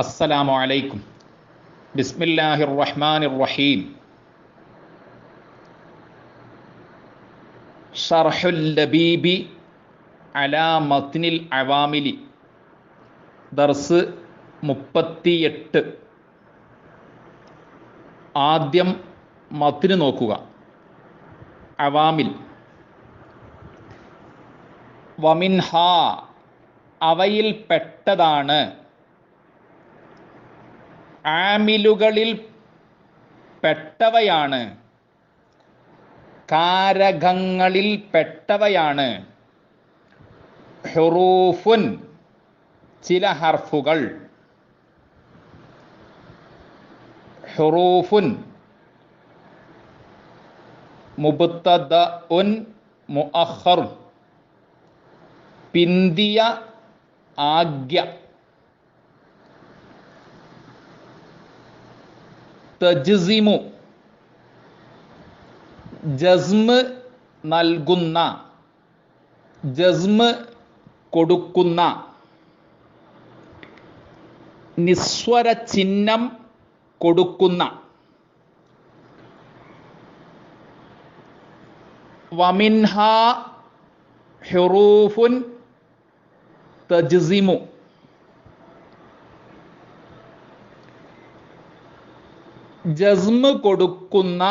അസ്സലാമു അലൈക്കും. ബിസ്മില്ലാഹിർ റഹ്മാനിർ റഹീം. ഷർഹുൽ ലബീബി അലാ മത്നിൽ അവാമിലി, ദർസ് 38. ആദ്യം മത്ന് നോക്കുക. അവാമിൽ. വമിൻഹാ, അവയിൽ പെട്ടതാണ്, ആമിലുകളിൽ പെട്ടവയാണ്, കാരകങ്ങളിൽ പെട്ടവയാണ്, ഹുറൂഫുൻ, ചില ഹർഫുകൾ. ഹുറൂഫുൻ മുബ്തദഉൻ മുഅഖർ, പിന്തിയ ആഗ്യ. തജ്സിമു, ജസ്മ് നൽകുന്ന, ജസ്മ് കൊടുക്കുന്ന. നിസ്വര ചിഹ്നം കൊടുക്കുന്ന. വമിൻഹാ ഹുറൂഫുൻ തജ്സിമു, ജസ്മ് കൊടുക്കുന്ന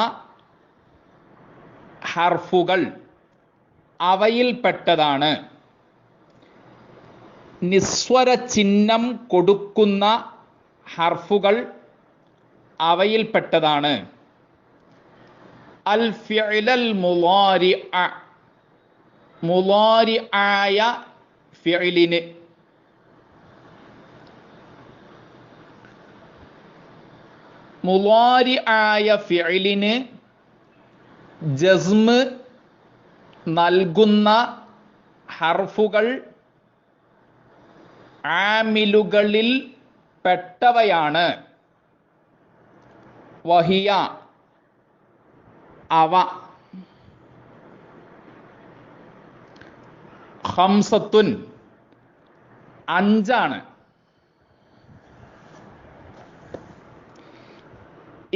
ഹർഫുകൾ അവയിൽപ്പെട്ടതാണ്. നിസ്വര ചിഹ്നം കൊടുക്കുന്ന ഹർഫുകൾ അവയിൽപ്പെട്ടതാണ്. അൽ ഫിഅലൽ മുളാരിഅ, മുളാരിആയ ഫിഅലിന്. മുളാരിആയ ഫിഅലിന് ജസ്മ് നൽകുന്ന ഹർഫുകൾ ആമിലുകളിൽ പെട്ടവയാണ്. വഹിയ, അവ. ഖംസത്തുൻ, അഞ്ചാണ്.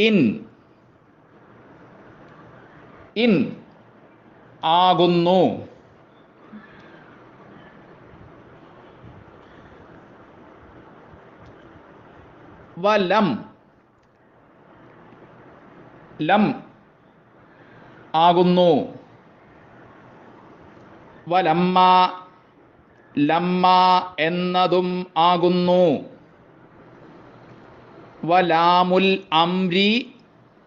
ഇൻ, ഇൻ ആകുന്നു. വലം, ലം ആകുന്നു. വലമ്മ, ലമ്മ എന്നതും ആകുന്നു. വലാമുൽ അംരി,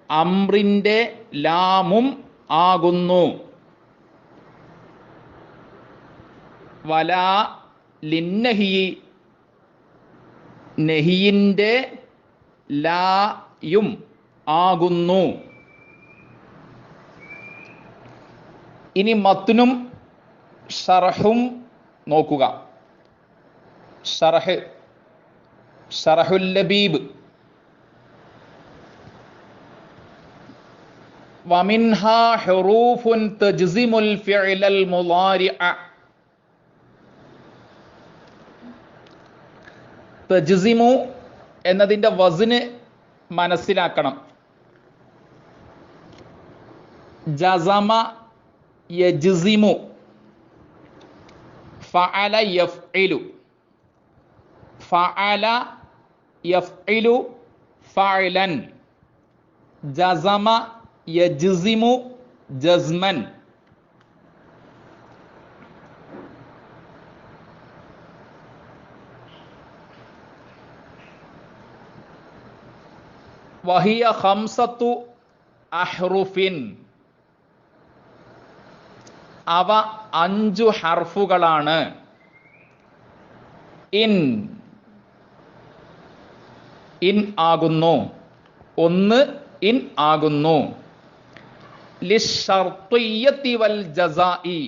അംറിൻ്റെ ലാമും ആകുന്നു. വലാ ലിന്നഹി, നഹിയിൻ്റെ ലായും ആകുന്നു. ഇനി മത്നും ഷർഹും നോക്കുക. ഷർഹ്, ഷർഹുൽ ലബീബ്. വമിൻഹാ ഹുറൂഫുൻ തജ്സിമുൽ ഫിഅലൽ മുളാരിഅ. തജ്സിമു എന്നതിൻ്റെ വസ്ന് മനസ്സിലാക്കണം. ജസമ യജ്സിമു, ഫഅല യഫ്ഇലു, ഫഅല യഫ്ഇലു ഫഅലൻ. ജസമ യജ്സിമു ജസ്മൻ. വഹിയ ഖംസത്തു അഹ്റുഫിൻ, അവ 5 ഹർഫുകളാണ്. ഇൻ, ഇൻ ആകുന്നു. 1 ഇൻ ആകുന്നു. ലിശ്ശർത്തിയ്യത്തി വൽ ജസാഇ,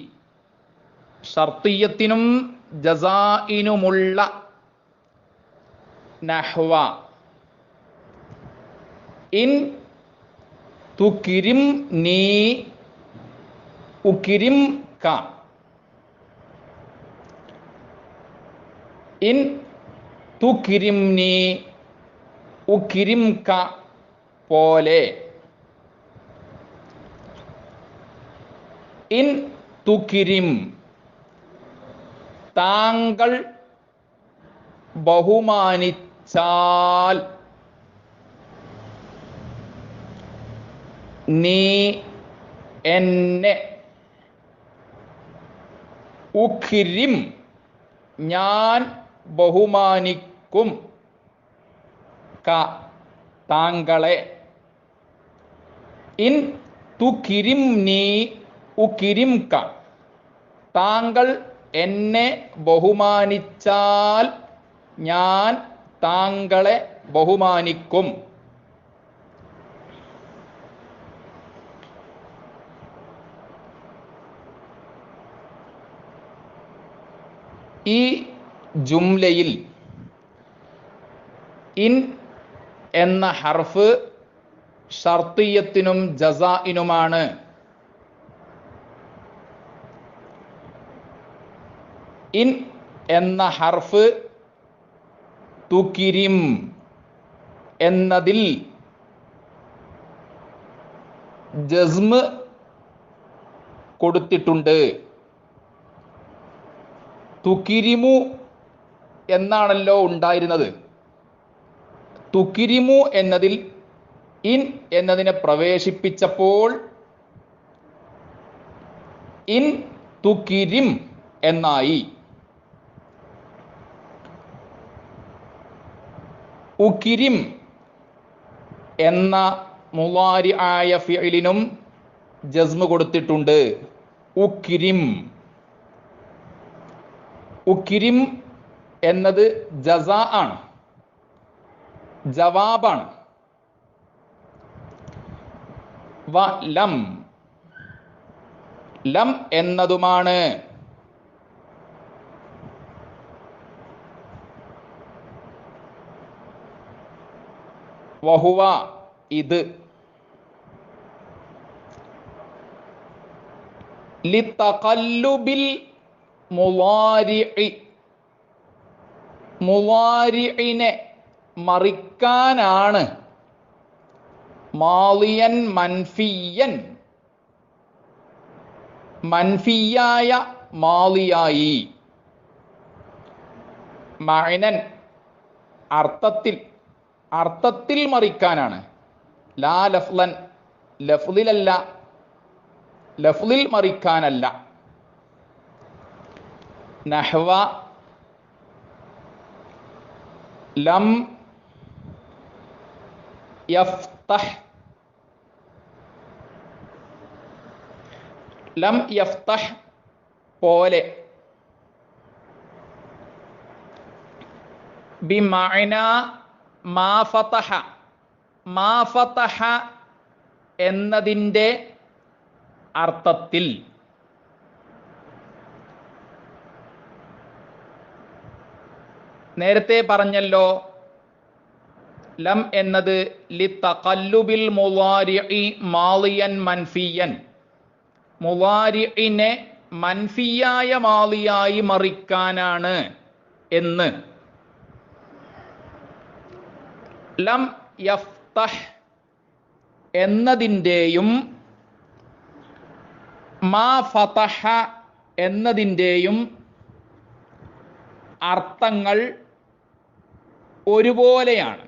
ഷർത്തിയ്യത്തിനും ജസാഇനുമുള്ള. നഹ്വ ഇൻ തുകിരിം നീ ഉകിരിം ക. ഇൻ തുകിരിംനി ഉകിരിംക പോലെ. ഇൻ തുകിരിം താങ്കൾ ബഹുമാനിച്ചാൽ, നീ എന്നെ, ഉഖിരിം ഞാൻ ബഹുമാനിക്കും, ക താങ്കളെ. ഇൻ തുകിരിംനി ഉകിരിംക താങ്കൾ എന്നെ ബഹുമാനിച്ചാൽ ഞാൻ താങ്കളെ ബഹുമാനിക്കും. ഈ ജുംലയിൽ ഇൻ എന്ന ഹർഫ് ഷർത്തിയത്തിനും ജസാഇനുമാണ്. ഇൻ എന്ന ഹർഫ് തുകിരിം എന്നതിൽ ജസ്മ് കൊടുത്തിട്ടുണ്ട്. തുകിരിമു എന്നാണല്ലോ ഉണ്ടായിരുന്നത്. തുകിരിമു എന്നതിൽ ഇൻ എന്നതിനെ പ്രവേശിപ്പിച്ചപ്പോൾ ഇൻ തുകിരിം എന്നായി. ഉകിരിം എന്ന മുളാരി ആയ ഫിഇലിനും ജസ്മ് കൊടുത്തിട്ടുണ്ട്. ഉകിരിം. ഉകിരിം എന്നത് ജസാ ആണ്, ജവാബാണ്. വ ലം ലം എന്നതുമാണ്. വഹുവ ഇത്. ലിതഖല്ലുബിൽ മുളാരിഇ മുളാരിഇനെ മറിക്കാനാണ്. മാളിയൻ മൻഫിയൻ മൻഫിയായ മാളിയായി. മഅനൻ അർത്ഥത്തിൽ അർത്ഥത്തിൽ മറിക്കാനാണ്. ലാ ലഫ്ലൻ ലഫ്ലിലല്ല, ലഫ്ലിൽ മറിക്കാനല്ല. നഹ്വ ലം യഫ്തഹ് ലം യഫ്തഹ് പോലെ. ബിമഅന മാ ഫതഹ മാ ഫതഹ എന്നതിൻ്റെ അർത്ഥത്തിൽ. നേരത്തെ പറഞ്ഞല്ലോ ലം എന്നത് ലിതഖല്ലുബിൽ മുളാരിഇ മാളിയൻ മൻഫിയൻ, മുളാരിഇനെ മൻഫിയായ മാളിയായി മറിക്കാനാണ് എന്ന്. ലം യഫ്തഹ് എന്നതിൻ്റെയും മാ ഫതഹ എന്നതിൻ്റെയും അർത്ഥങ്ങൾ ഒരുപോലെയാണ്.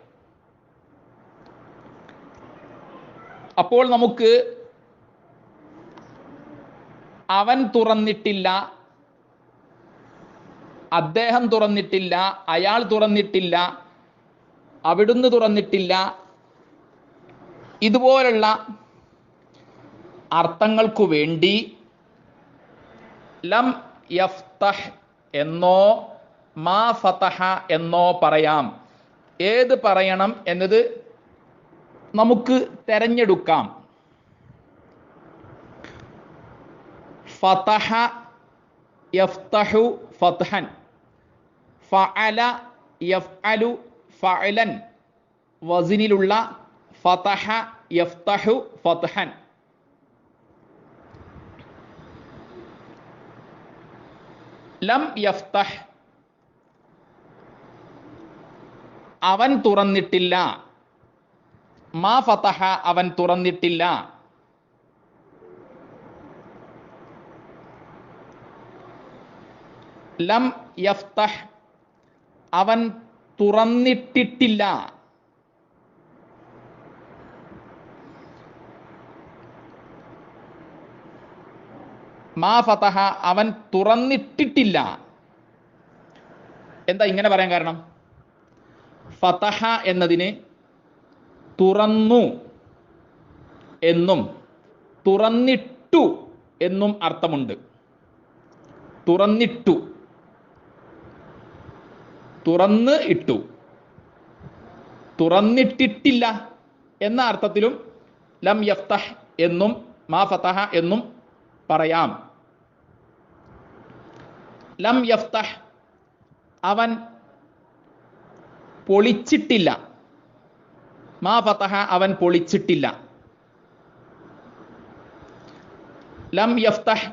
അപ്പോൾ നമുക്ക് അവൻ തുറന്നിട്ടില്ല, അദ്ദേഹം തുറന്നിട്ടില്ല, അയാൾ തുറന്നിട്ടില്ല, അവിടുന്ന് തുറന്നിട്ടില്ല, ഇതുപോലുള്ള അർത്ഥങ്ങൾക്കു വേണ്ടി ലം യഫ്തഹ് എന്നോ മാ ഫതഹ എന്നോ പറയാം. ഏത് പറയണം എന്നത് നമുക്ക് തെരഞ്ഞെടുക്കാം. ഫതഹ യഫ്തഹു ഫത്ഹൻ, ഫഅല യഫ്അലു ഫഅലൻ വസിനിലുള്ള ഫതഹ യഫ്തഹു ഫത്ഹൻ. ലം യഫ്തഹ് അവൻ തുറന്നിട്ടില്ല. മാ ഫതഹ അവൻ തുറന്നിട്ടില്ല. ലം യഫ്തഹ് അവൻ തുറന്നിട്ടിട്ടില്ല. മാ ഫതഹ അവൻ തുറന്നിട്ടിട്ടില്ല. എന്താ ഇങ്ങനെ പറയാൻ കാരണം? ഫതഹ എന്നതിന് തുറന്നു എന്നും തുറന്നിട്ടു എന്നും അർത്ഥമുണ്ട്. തുറന്നിട്ടു, തുറന്ന് ഇട്ടു. തുറന്നിട്ടിട്ടില്ല എന്ന അർത്ഥത്തിലും ലം യഫ്തഹ് എന്നും മാ ഫതഹ എന്നും പറയാം. ലം യഫ്തഹ് അവൻ പൊളിച്ചിട്ടില്ല. മാ ഫതഹ അവൻ പൊളിച്ചിട്ടില്ല. ലം യഫ്തഹ്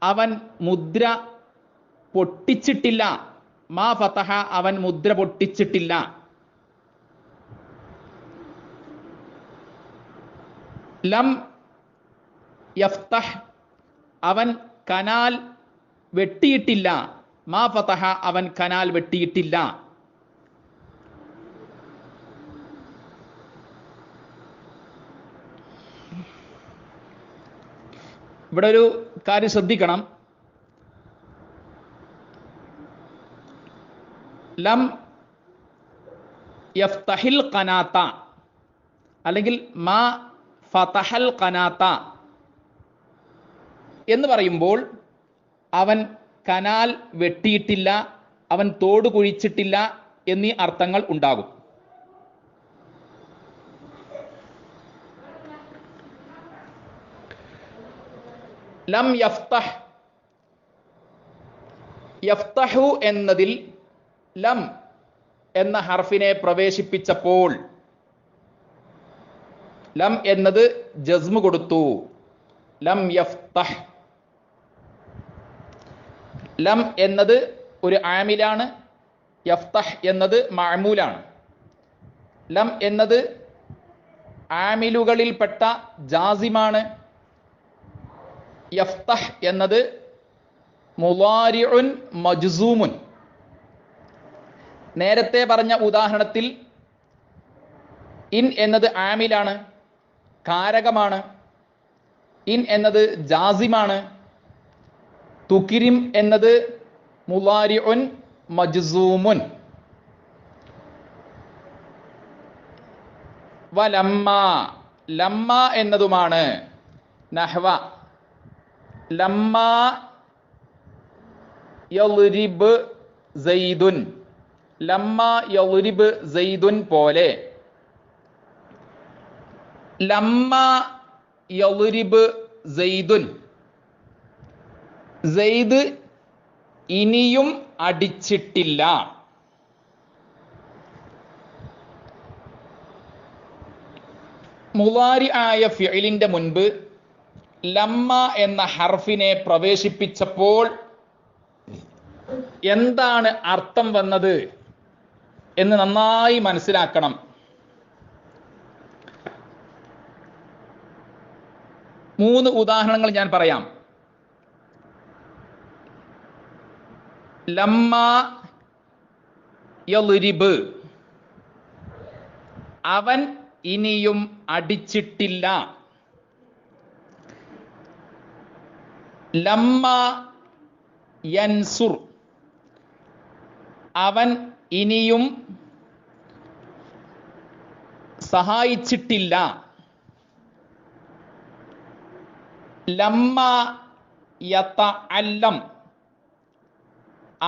അവൻ മുദ്ര പൊട്ടിച്ചിട്ടില്ല. മാ ഫതഹ അവൻ മുദ്ര പൊട്ടിച്ചിട്ടില്ല. ലം യഫ്തഹ് അവൻ കനാൽ വെട്ടിയിട്ടില്ല. മാ ഫതഹ അവൻ കനാൽ വെട്ടിയിട്ടില്ല. ഇവിടെ ഒരു കാര്യം ശ്രദ്ധിക്കണം. ലം യഫ്തഹിൽ ഖനാത്ത അല്ലെങ്കിൽ മാ ഫതഹൽ ഖനാത്ത എന്ന് പറയുമ്പോൾ അവൻ കനാൽ വെട്ടിയിട്ടില്ല, അവൻ തോട് കുഴിച്ചിട്ടില്ല എന്നീ അർത്ഥങ്ങൾ ഉണ്ടാകും. ലം യഫ്തഹ്, യഫ്തഹു എന്നതിൽ ലം എന്ന ഹർഫിനെ പ്രവേശിപ്പിച്ചപ്പോൾ ലം എന്നത് ജസ്മ് കൊടുത്തു. ലം യഫ്തഹ്. ലം എന്നത് ഒരു ആമിലാണ്, യഫ്തഹ് എന്നത് മഅമൂലാണ്. ലം എന്നത് ആമിലുകളിൽപ്പെട്ട ജാസിമാണ്. യഫ്തഹ് എന്നത് മുളാരിഉൻ മജ്സൂമുൻ. നേരത്തെ പറഞ്ഞ ഉദാഹരണത്തിൽ ഇൻ എന്നത് ആമിലാണ്, കാരകമാണ്. ഇൻ എന്നത് ജാസിമാണ്. തുകിരിം എന്നത് മുളാരിഉൻ മജ്സൂമുൻ. വലമ്മ, ലമ്മ എന്നതുമാണ്. നഹ്വ ലമ്മ യളിബ് സൈദുൻ, ലമ്മ യളിബ് സൈദുൻ പോലെ. ലമ്മ യളിബ് സൈദുൻ, സൈദ് ഇനിയും അടിച്ചിട്ടില്ല. മുളാരി ആയ ഫിഇലിന്റെ മുൻപ് ലമ്മ എന്ന ഹർഫിനെ പ്രവേശിപ്പിച്ചപ്പോൾ എന്താണ് അർത്ഥം വന്നത് എന്ന് നന്നായി മനസ്സിലാക്കണം. മൂന്ന് ഉദാഹരണങ്ങൾ ഞാൻ പറയാം. ലമ്മ യളിബ്, അവൻ ഇനിയും അടിച്ചിട്ടില്ല. ലമ്മ യൻസുർ, അവൻ ഇനിയും സഹായിച്ചിട്ടില്ല. ലമ്മ യതഅല്ലം,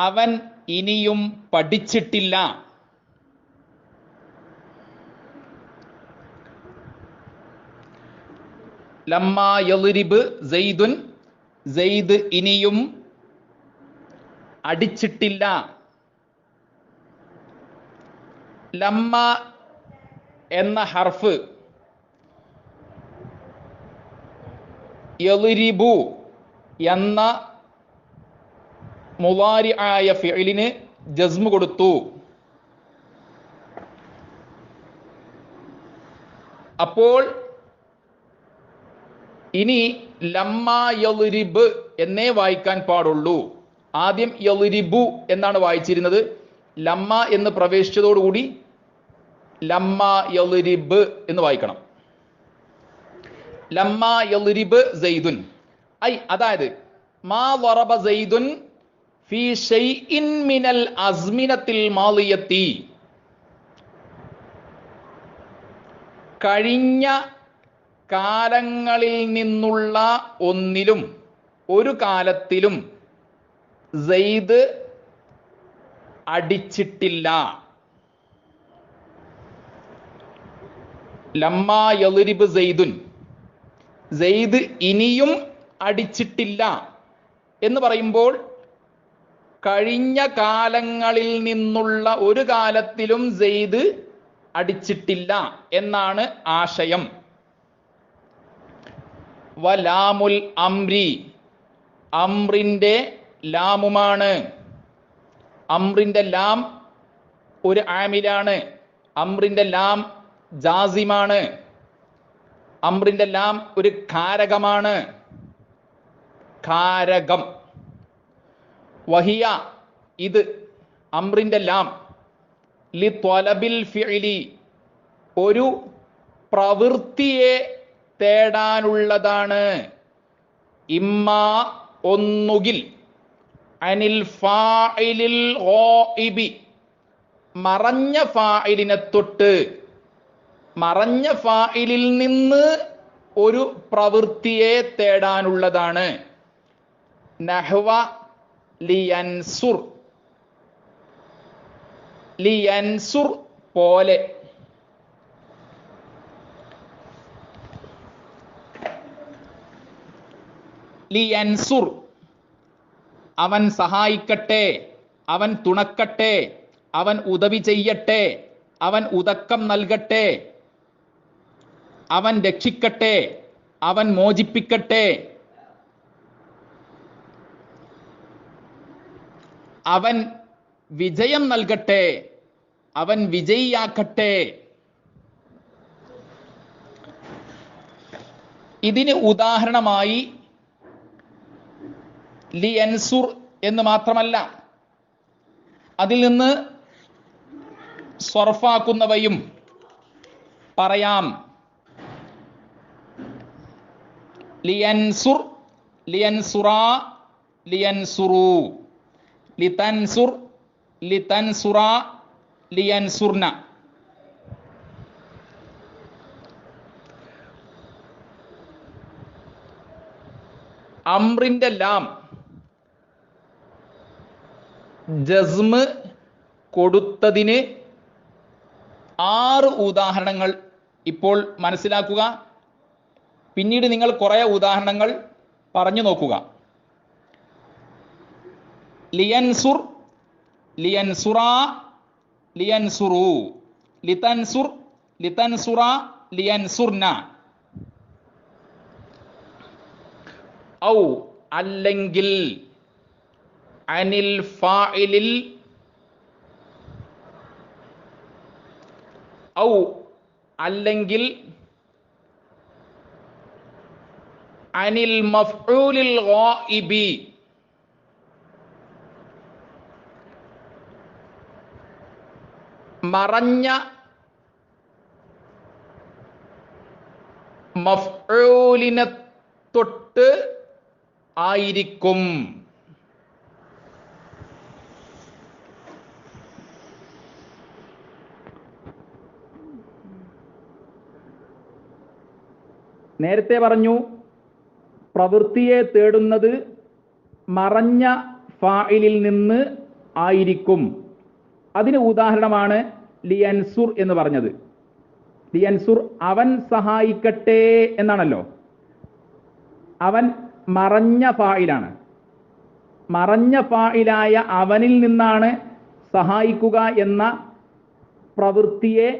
അവൻ ഇനിയും പഠിച്ചിട്ടില്ല. ലമ്മ യളിബ് സൈദുൻ, സൈദ് ഇനിയും അടിച്ചിട്ടില്ല. ലമ്മ എന്ന ഹർഫ് യളിബു എന്ന മുളാരി ആയ ഫിഇലിന് ജസ്മ് കൊടുത്തു. അപ്പോൾ ഇനി ലമ്മ യളിരിബ് എന്നേ വായിക്കാൻ പാടുള്ളൂ. ആദ്യം യളിരിബു എന്നാണ് വായിച്ചിരുന്നത്. ലമ്മ എന്ന് പ്രവേശിച്ചതോടുകൂടി ലമ്മ യളിരിബ് എന്ന് വായിക്കണം. ലമ്മ യളിരിബ് സെയ്ദുൻ, അതായത് മാ ളറബ സെയ്ദുൻ ഫീ ഷൈഇൻ മിനൽ അസ്മിനത്തിൽ മാളിയത്തി, കഴിഞ്ഞ കാലങ്ങളിൽ നിന്നുള്ള ഒന്നിലും ഒരു കാലത്തിലും സെയ്ദ് അടിച്ചിട്ടില്ല. ലമ്മ യളിരിബ് സെയ്ദുൻ, സെയ്ദ് ഇനിയും അടിച്ചിട്ടില്ല എന്ന് പറയുമ്പോൾ കഴിഞ്ഞ കാലങ്ങളിൽ നിന്നുള്ള ഒരു കാലത്തിലും സെയ്ദ് അടിച്ചിട്ടില്ല എന്നാണ് ആശയം. വലാമുൽ അംരി, അംറിന്റെ ലാമുമാണ്. അംറിന്റെ ലാം ഒരു ആമിലാണ്. അംറിന്റെ ലാം ജാസിമാണ്. അംറിന്റെ ലാം ഒരു കാരകമാണ്. കാരകം. വഹിയ, ഇത് അംറിന്റെ ലാം ലി ത്വലബിൽ ഫിഇലി, ഒരു പ്രവൃത്തിയെ തേടാനുള്ളതാണ്. ഇമ്മ, ഒന്നുകിൽ അനിൽ ഫാഇലിൽ ഗായിബി, മറഞ്ഞ ഫാഇലിനെ തൊട്ട്, മറഞ്ഞ ഫാഇലിൽ നിന്ന് ഒരു പ്രവൃത്തിയെ തേടാനുള്ളതാണ്. നഹ്വ ലിയൻസുർ, ലിയൻസുർ പോലെ. ലിയൻസുർ അവൻ സഹായിക്കട്ടെ, അവൻ തുണക്കട്ടെ, അവൻ ഉദവി ചെയ്യട്ടെ, അവൻ ഉദക്കം നൽകട്ടെ, അവൻ രക്ഷിക്കട്ടെ, അവൻ മോചിപ്പിക്കട്ടെ, അവൻ വിജയം നൽകട്ടെ, അവൻ വിജയിയാക്കട്ടെ. ഇതിന് ഉദാഹരണമായി ലിയൻസുർ എന്ന് മാത്രമല്ല, അതിൽ നിന്ന് സർഫാക്കുന്നവയും പറയാം. ലിയൻസുർ, ലിയൻസുറ, ലിയൻസുറു, ലിതൻസുർ, ലിതൻസുറ, ലിയൻസുർന. അംറിന്റെ ലാം ജസ്മ് കൊടുത്തതിന് 6 ഉദാഹരണങ്ങൾ ഇപ്പോൾ മനസ്സിലാക്കുക. പിന്നീട് നിങ്ങൾ കുറേ ഉദാഹരണങ്ങൾ പറഞ്ഞു നോക്കുക. ലിയൻസുർ, ലിയൻസുറ, ലിയൻസുറു, ലിതൻസുർ, ലിതൻസുറ, ലിയൻസുർന. ഔ അല്ലെങ്കിൽ അനിൽ ഫാഇലിൽ, ഔ അല്ലെങ്കിൽ അനിൽ മഫ്ഊലിൽ ഗായിബി, മറഞ്ഞ മഫ്ഊലിനെ തൊട്ട് ആയിരിക്കും. നേരത്തെ പറഞ്ഞു പ്രവൃത്തിയെ തേടുന്നത് മറഞ്ഞ ഫാഇലിൽ നിന്ന് ആയിരിക്കും. അതിന് ഉദാഹരണമാണ് ലിയൻസുർ എന്ന് പറഞ്ഞത്. ലിയൻസുർ അവൻ സഹായിക്കട്ടെ എന്നാണല്ലോ. അവൻ മറഞ്ഞ ഫായിലാണ്. മറഞ്ഞ ഫായിലായ അവനിൽ നിന്നാണ് സഹായിക്കുക എന്ന പ്രവൃത്തിയെ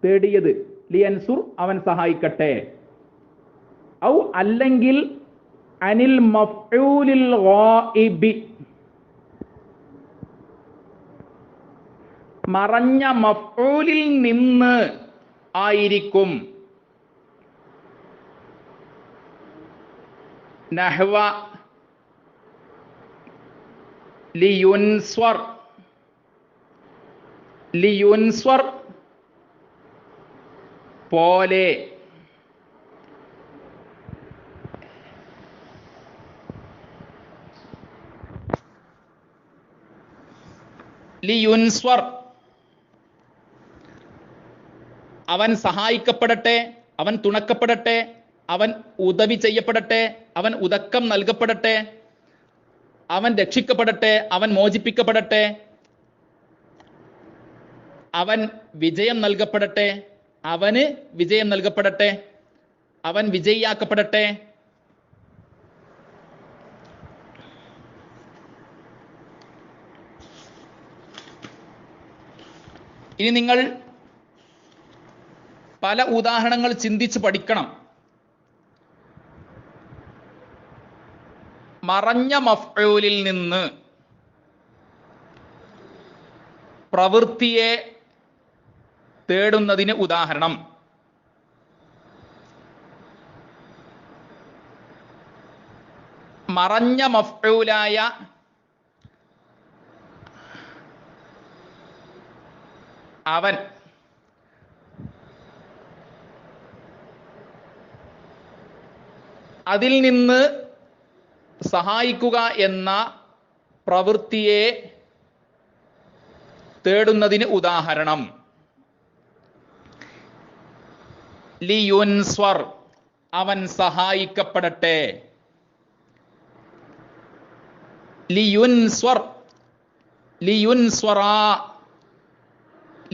തേടിയത്. ലിയൻസുർ അവൻ സഹായിക്കട്ടെ. ഔ അല്ലെങ്കിൽ അനിൽ മഫ്ഊലിൽ ഗായിബി, മറഞ്ഞ മഫ്ഊലിൽ നിന്ന് ആയിരിക്കും. നഹ്വ ലിയുൻസ്വർ, ലിയുൻസ്വർ പോലെ, ലിയുൻസ്വർ അവൻ സഹായിക്കപ്പെടട്ടെ, അവൻ തുണക്കപ്പെടട്ടെ, അവൻ ഉദവി ചെയ്യപ്പെടട്ടെ, അവൻ ഉദക്കം നൽകപ്പെടട്ടെ, അവൻ രക്ഷിക്കപ്പെടട്ടെ, അവൻ മോചിപ്പിക്കപ്പെടട്ടെ, അവൻ വിജയം നൽകപ്പെടട്ടെ, അവന് വിജയം നൽകപ്പെടട്ടെ, അവൻ വിജയിയാക്കപ്പെടട്ടെ. ഇനി നിങ്ങൾ പല ഉദാഹരണങ്ങൾ ചിന്തിച്ച് പഠിക്കണം. മറഞ്ഞ മഫ്ഊലിൽ നിന്ന് പ്രവൃത്തിയെ തേടുന്നതിന് ഉദാഹരണം. മറഞ്ഞ മഫ്ഊലായ അവൻ, അതിൽ നിന്ന് സഹായിക്കുക എന്ന പ്രവൃത്തിയെ തേടുന്നതിന് ഉദാഹരണം. ലിയുൻസ്വർ അവൻ സഹായിക്കപ്പെടട്ടെ, ലിയുൻസ്വർ, ലിയുൻസ്വറ,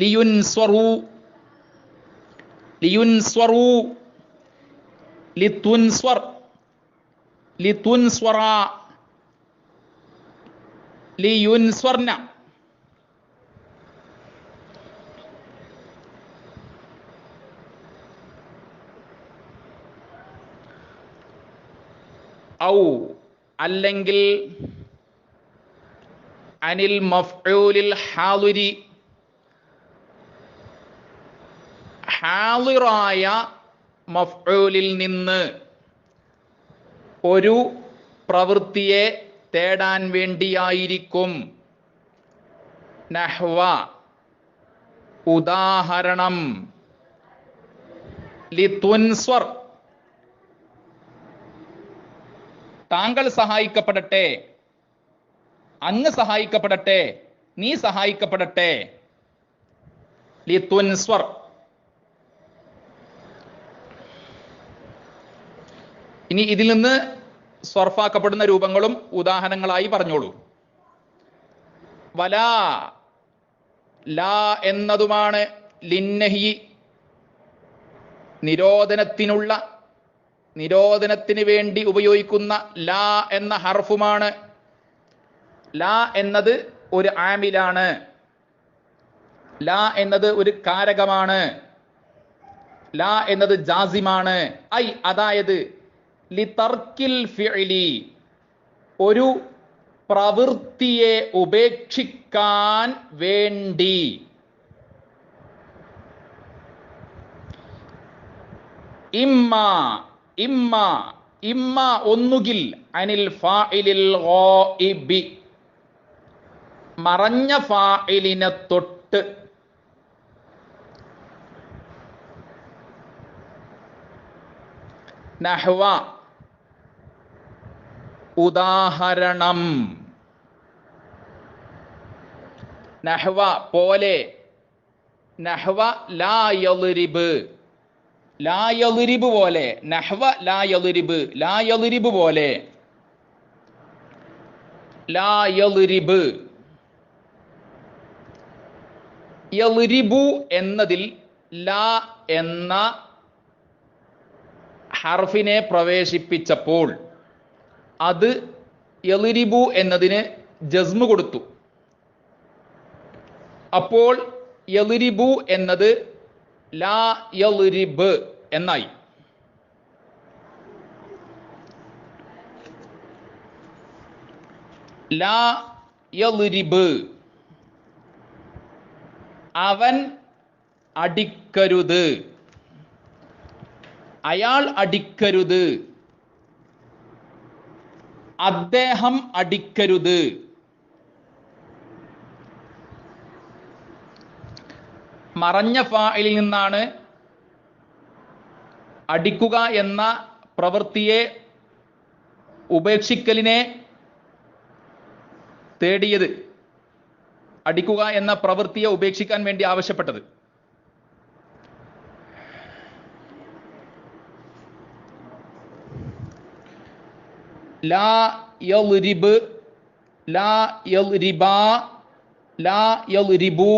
ലിയുൻസ്വറു, ലിയുൻസ്വറു, ലിതുൻസ്വർ, ലിതുൻസ്വറ, ലിയുൻസ്വർന. ഔ അല്ലെങ്കിൽ അനിൽ മഫ്ഊലിൽ ഹാളിരി, ഹാളിറായ മഫ്ഊലിൽ നിന്ന് ഒരു പ്രവൃത്തിയെ തേടാൻ വേണ്ടിയായിരിക്കും. നഹ്വ ഉദാഹരണം, ലിതുൻസ്വർ താങ്കൾ സഹായിക്കപ്പെടട്ടെ, അങ്ങ് സഹായിക്കപ്പെടട്ടെ, നീ സഹായിക്കപ്പെടട്ടെ. ലിതുൻസ്വർ. ഇനി ഇതിൽ നിന്ന് സ്വർഫാക്കപ്പെടുന്ന രൂപങ്ങളും ഉദാഹരണങ്ങളായി പറഞ്ഞോളൂ. വലാ, ലാ എന്നതുമാണ് ലിന്നഹി നിരോധനത്തിനുള്ള, നിരോധനത്തിന് വേണ്ടി ഉപയോഗിക്കുന്ന ലാ എന്ന ഹർഫുമാണ്. ലാ എന്നത് ഒരു ആമിലാണ്, ലാ എന്നത് ഒരു കാരകമാണ്, ലാ എന്നത് ജാസിമാണ്. ഐ അതായത് ലിതർക്കിൽ ഫിഅലി ഒരു പ്രവൃത്തിയെ ഉപേക്ഷിക്കാൻ വേണ്ടി. ഇമ്മ, ഇമ്മ, ഇമ്മ ഒന്നുകിൽ അനിൽ ഫാഇലിൽ ഗായിബി മറഞ്ഞ ഫാഇലിനെ തൊട്ട്. നഹ്വ ഉദാഹരണം, നഹ്വ പോലെ, നഹ്വ ലാ യളിരിബ്, ലാ യളിരിബ് പോലെ, നഹ്വ ലാ യളിരിബ്, ലാ യളിരിബ് പോലെ, ലാ യളിരിബ്. യളിരിബു എന്നതിൽ ലാ എന്ന ഹർഫിനെ പ്രവേശിപ്പിച്ചപ്പോൾ അത് യളിരിബു എന്നതിന് ജസ്മ് കൊടുത്തു. അപ്പോൾ യളിരിബു എന്നത് ലാ യളിരിബ് എന്നായി. ലാ യളിരിബ് അവൻ അടിക്കരുത്, അയാൾ അടിക്കരുത്. അദ്ദേഹം അടിക്കരുത്. മറഞ്ഞ ഫാഇലിൽ നിന്നാണ് അടിക്കുക എന്ന പ്രവൃത്തിയെ ഉപേക്ഷിക്കലിനെ തേടിയത്, അടിക്കുക എന്ന പ്രവൃത്തിയെ ഉപേക്ഷിക്കാൻ വേണ്ടി ആവശ്യപ്പെട്ടത്. ലാ യൽരിബ്, ലാ യൽരിബാ, ലാ യൽരിബു,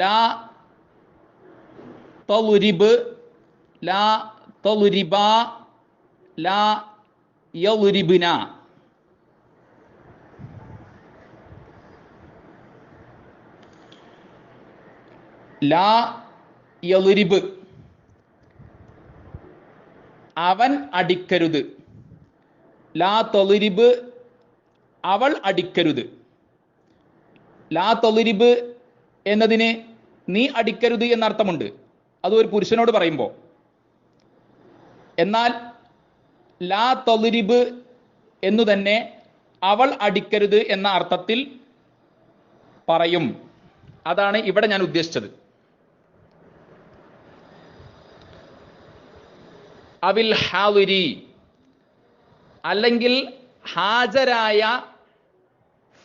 ലാ തൽരിബ്, ലാ തൽരിബാ, ലാ യൽരിബ്ന. ലാ യൽരിബ് അവൻ അടിക്കരുത്. ലാ തൽരിബ് അവൾ അടിക്കരുത്. ലാ തൽരിബ് എന്നതിന് നീ അടിക്കരുത് എന്നർത്ഥമുണ്ട്, അത് ഒരു പുരുഷനോട് പറയുമ്പോൾ. എന്നാൽ ലാ തൽരിബ് എന്നു തന്നെ അവൾ അടിക്കരുത് എന്ന അർത്ഥത്തിൽ പറയും. അതാണ് ഇവിടെ ഞാൻ ഉദ്ദേശിച്ചത്. അവിൽ ഹാദിരി, അല്ലെങ്കിൽ ഹാജരായ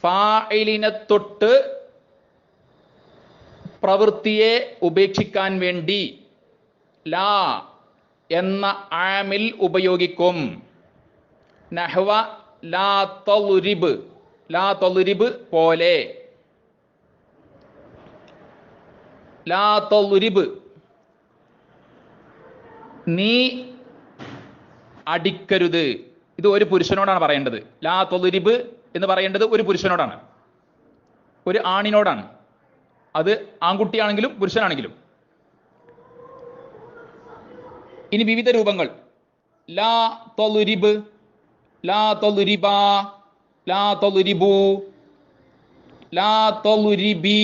ഫാഇലിനെ തൊട്ട് പ്രവൃത്തിയെ ഉപേക്ഷിക്കാൻ വേണ്ടി ലാ എന്ന ആമിൽ ഉപയോഗിക്കും. നഹ്വ ലാ തൽരിബ്, ലാ തൽരിബ് പോലെ. ലാ തൽരിബ് നീ അടിക്കരുത്. ഇത് ഒരു പുരുഷനോടാണ് പറയേണ്ടത്. ലാ തൽരിബ് എന്ന് പറയേണ്ടത് ഒരു പുരുഷനോടാണ്, ഒരു ആണിനോടാണ്. അത് ആൺകുട്ടിയാണെങ്കിലും പുരുഷനാണെങ്കിലും. ഇനി വിവിധ രൂപങ്ങൾ: ലാ തൽരിബ്, ലാ തൽരിബാ, ലാ തൽരിബു, ലാ തൽരിബി.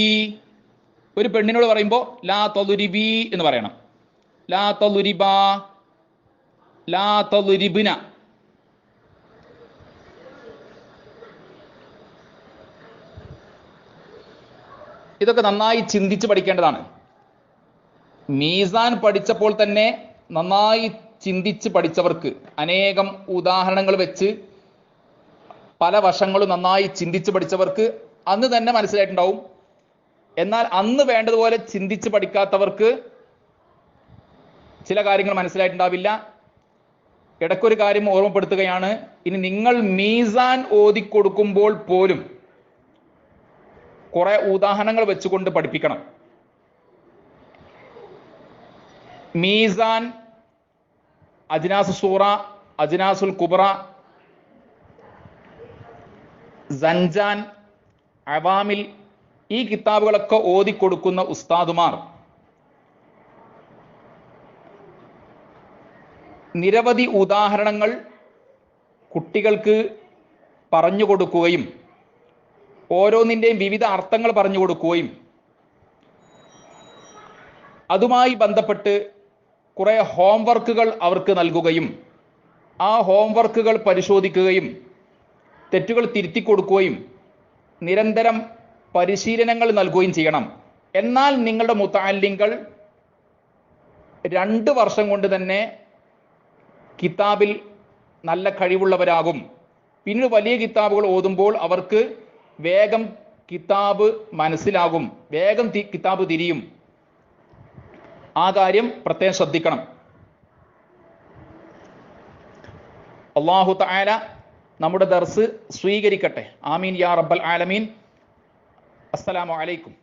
ഒരു പെണ്ണിനോട് പറയുമ്പോൾ ലാ തൽരിബി എന്ന് പറയണം. ലാ തൽരിബാ, ലാ തൽരിബ്ന. ഇതൊക്കെ നന്നായി ചിന്തിച്ച് പഠിക്കേണ്ടതാണ്. മീസാൻ പഠിച്ചപ്പോൾ തന്നെ നന്നായി ചിന്തിച്ച് പഠിച്ചവർക്ക്, അനേകം ഉദാഹരണങ്ങൾ വെച്ച് പല വശങ്ങളും നന്നായി ചിന്തിച്ച് പഠിച്ചവർക്ക് അന്ന് തന്നെ മനസ്സിലായിട്ടുണ്ടാവും. എന്നാൽ അന്ന് വേണ്ടതുപോലെ ചിന്തിച്ച് പഠിക്കാത്തവർക്ക് ചില കാര്യങ്ങൾ മനസ്സിലായിട്ടുണ്ടാവില്ല. ഇടയ്ക്കൊരു കാര്യം ഓർമ്മപ്പെടുത്തുകയാണ്. ഇനി നിങ്ങൾ മീസാൻ ഓതിക്കൊടുക്കുമ്പോൾ പോലും കുറെ ഉദാഹരണങ്ങൾ വെച്ചുകൊണ്ട് പഠിപ്പിക്കണം. മീസാൻ, അജ്നാസ് സൂറ, അജ്നാസുൽ കുബ്ര, സൻജാൻ, അവാമിൽ, ഈ കിതാബുകളൊക്കെ ഓതിക്കൊടുക്കുന്ന ഉസ്താദുമാർ നിരവധി ഉദാഹരണങ്ങൾ കുട്ടികൾക്ക് പറഞ്ഞു കൊടുക്കുകയും ഓരോന്നിൻ്റെയും വിവിധ അർത്ഥങ്ങൾ പറഞ്ഞു കൊടുക്കുകയും അതുമായി ബന്ധപ്പെട്ട് കുറെ ഹോംവർക്കുകൾ അവർക്ക് നൽകുകയും ആ ഹോംവർക്കുകൾ പരിശോധിക്കുകയും തെറ്റുകൾ തിരുത്തി കൊടുക്കുകയും നിരന്തരം പരിശീലനങ്ങൾ നൽകുകയും ചെയ്യണം. എന്നാൽ നിങ്ങളുടെ മുതഅല്ലിങ്ങൾ 2 വർഷം കൊണ്ട് തന്നെ കിതാബിൽ നല്ല കഴിവുള്ളവരാകും. പിന്നീട് വലിയ കിതാബുകൾ ഓതുമ്പോൾ അവർക്ക് വേഗം കിതാബ് മനസ്സിലാകും, വേഗം കിതാബ് തിരിയും. ആ കാര്യം പ്രത്യേകം ശ്രദ്ധിക്കണം. അല്ലാഹു തആല നമ്മുടെ ദർസ് സ്വീകരിക്കട്ടെ. ആമീൻ യാ റബ്ബൽ ആലമീൻ. അസ്സലാമു അലൈക്കും.